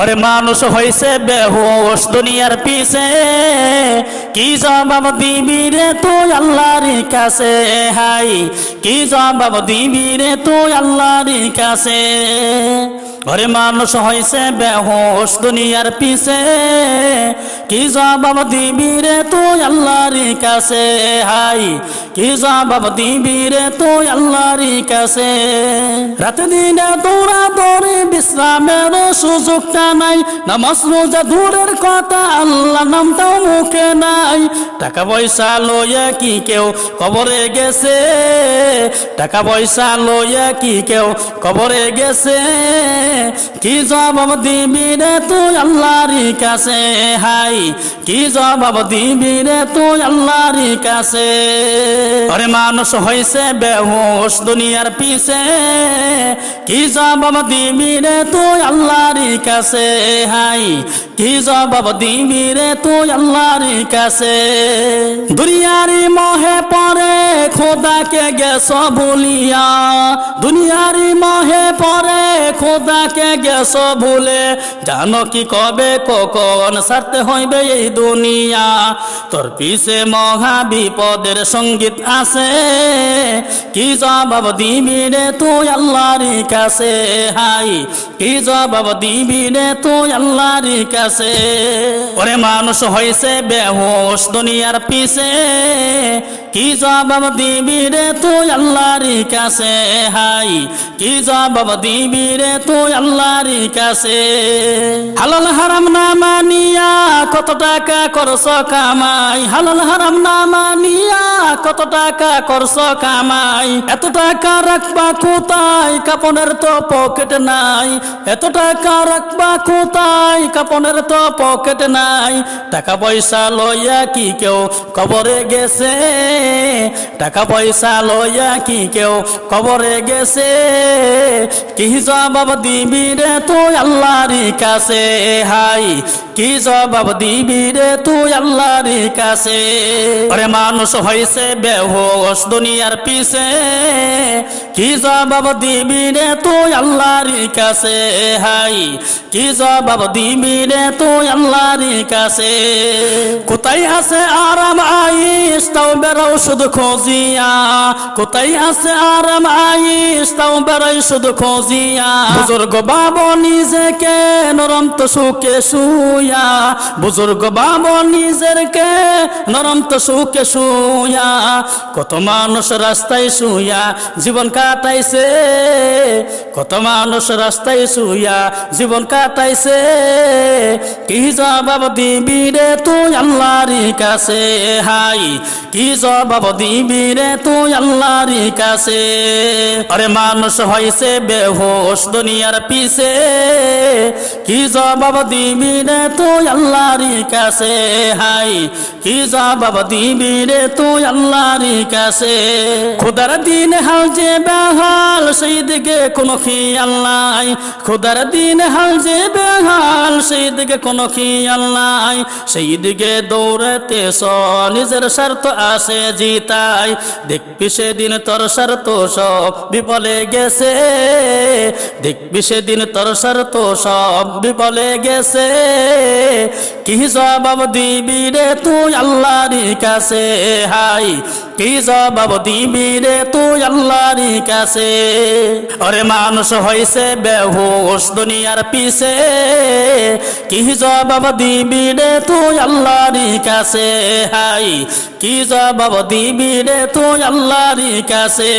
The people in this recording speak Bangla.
ওরে মানুষ হইছে বেহুশ দুনিয়ার পিছে, কি জবাব দিবি রে তুই আল্লাহর কাছে? হাই কি জবাব দিবি রে তুই আল্লাহর কাছে? ওরে মানুষ হইছে বেহুশ দুনিয়ার পিছে, কি জবাব দিবি রে তুই আল্লাহর কাছে? হাই কি জবাব দিবি রে তুই আল্লাহর কাছে? রাতে দিনে দৌড়া দৌড়ে বিশ্রামের সুযোগটা নাই, নামাজ রোজা দূরের কথা আল্লাহ নামটাও মুখে নাই। টাকা পয়সা লইয়া কি কেউ কবরে গেছে? টাকা পয়সা লইয়া কি কেউ কবরে গেছে? কি জবাব দিবি রে তুই আল্লাহর কাছে? হাই কি জবাব দিবি রে তুই আল্লাহর কাছে? আরে মানুষ হইছে বেহুশ দুনিয়ার পিছে, কি জবাব দিবি রে তুই আল্লাহর কাছে? হাই কি জবাব দিবি রে তুই আল্লাহর কাছে? দুনিয়ার মোহে পরে খোদাকে গেছ ভুলিয়া, দুনিয়ার মোহে পরে খোদাকে গেছ ভুলে, জানো কি কবে কখন ছাড়তে হইবে এই দুনিয়া? তোর পিছে মহা বিপদের সঙ্গীত আছে, কি জবাব দিবি রে তুই আল্লাহর কাছে? হাই কি জবাব দিবি রে তুই আল্লাহর কাছে? ওরে মানুষ হইছে বেহুশ দুনিয়ার পিছে, কি জবাব দিবি রে তুই আল্লাহর কাছে? হাই কি জবাব দিবি রে তুই আল্লাহর কাছে? হালাল হারাম না মানিয়া কত টাকা করছ কামাই, হালাল হারাম না মানিয়া কত টাকা করছ কামাই। এত টাকা রাখবা কোথায়, কাপনের তো পকেট নাই। এত টাকা রাখবা কোথায়, কাপনের তো পকেট নাই। টাকা পয়সা লইয়া কি কেউ কবরে গেছে? টাকা পয়সা লইয়া কি কেউ কবরে গেছে? কি জবাব দিবি রে তুই আল্লাহর কাছে? হাই কি জবাব দিবি রে তুই আল্লাহর কাছে? আরে মানুষ হইছে বেহুশ দুনিয়ার পিছে, কি জবাব দিবি রে তুই আল্লাহর কাছে? হাই কি জবাব দিবি রে তুই আল্লাহর কাছে? কোথায় আছে আরাম আইস তাও বেরো শুধু খোঁজিয়া, কোথায় আছে আরাম আইস তাও বেরোই শুধু খোঁজিয়া। বুজুর্গ বাবা নিজেকে নরম তো সুখে শুয়া, বুজুর্গ বাবা নিজেরকে নরম তো সুখে শুয়া। কত মানুষ রাস্তায় শুয়া জীবন কাটাইছে, কত মানুষ রাস্তায় শুয়া জীবন কাটাইছে। কি জবাব দিবি রে তুই আল্লাহর কাছে? হাই কি জবাব দিবি রে তুই আল্লাহর কাছে? আরে মানুষ হইছে বেহুশ দুনিয়ার পিছে, কি জবাব দিবি রে তুই আল্লাহর কাছে? হাই কি জবাব দিবি রে তুই আল্লাহর কাছে? খোদার দিন হাল যে বেহাল সেই দিকে কোনো খেয়াল নাই, খোদার দিন হাল যে বেহাল সেই দিকে কোনো খেয়াল নাই। সেই দিকে দৌড়াতেছ নিজের স্বার্থ আসে জিতাই, দেখবি সেদিন তোর স্বার্থ সব বিফলে গেছে, দেখবি সেদিন তোর স্বার্থ সব বিফলে গেছে। কি জবাব দিবি রে তুই আল্লাহর কাছে? হাই কি জবাব দিবি রে তুই আল্লাহর কাছে? আরে মানুষ হইছে বেহুশ দুনিয়ার পিছে, কি জবাব দিবি রে তুই আল্লাহর কাছে? হাই কি জবাব দিবি রে তুই আল্লাহর কাছে?